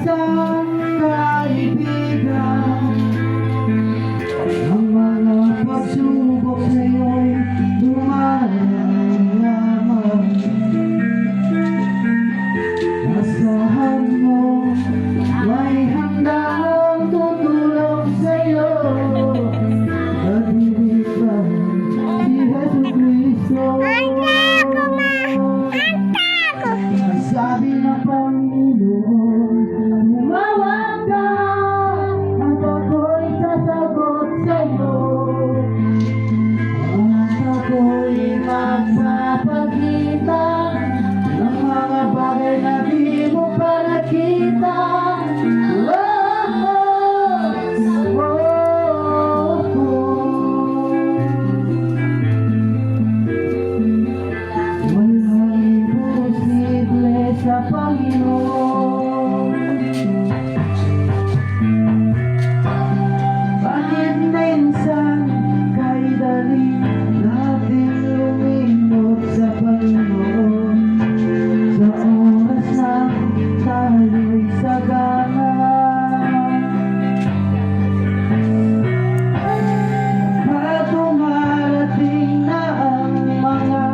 isang kaibigan. Ang mga pagsubok sa'yo'y dumarang lamang. Asahan mo may handang tutulong sa'yo. Nag-ibig si Jesu Cristo. Sabi ng Panginoon, tumawag ka at ako'y sasagot sa'yo. At ako'y magpapakita ng mga bagay na di mo pa nakita. Sa Panginoon, bakit minsan kay dali natin lumimot sa Panginoon? Sa oras na tayo'y sagana, at dumarating na ang mga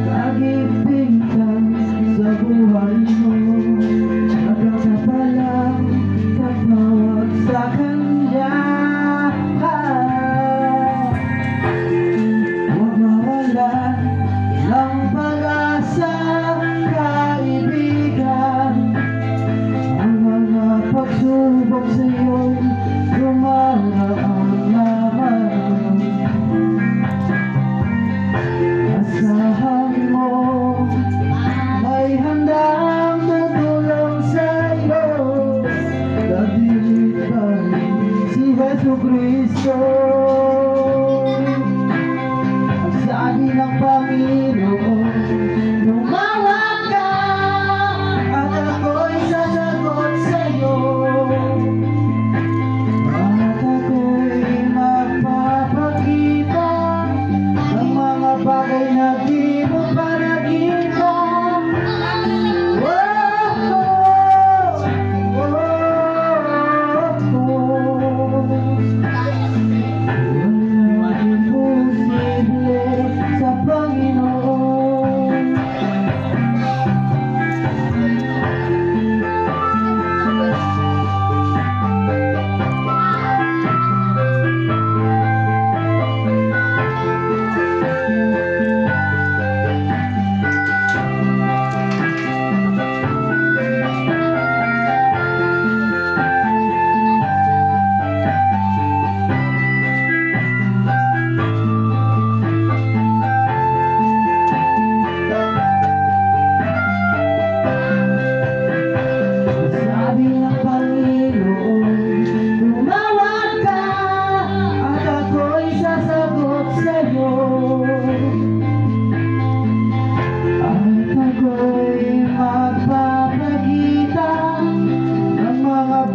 kagipitan sa buhay mo. Nagkakapalang tatawag sa Kanya. Huwag mawalan ng pag-asa, kaibigan. Ang mga pagsubok sa'yo'y dumaraan lamang. Asahan mo may handang tutulong sa'yo. Dahil si Jesu Cristo. Ang sabi ng Panginoon, tumawag ka at ako'y sasagot sa'yo. At ako'y magpapakita ng mga bagay na di mo pa nakita.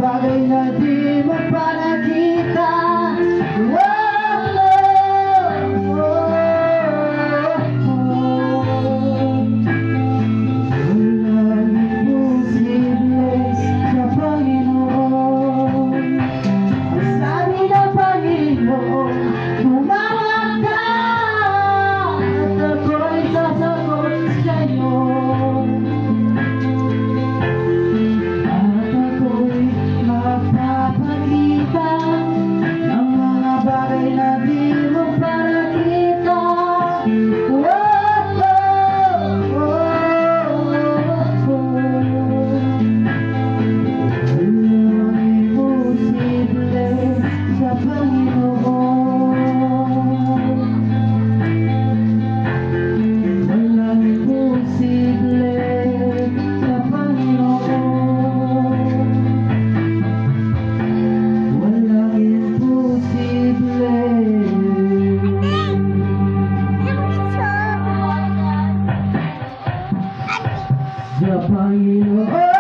Bagay na di mo pa nakita. Walang imposible sa Panginoon. Ang sabi ng Panginoon, tumawag ka at ako'y sasagot sa'yo. Magpapakita ng mga bagay na di mo pa nakita. Walang imposible sa Panginoon. Walang imposible sa Panginoon. Walang imposible sa Panginoon.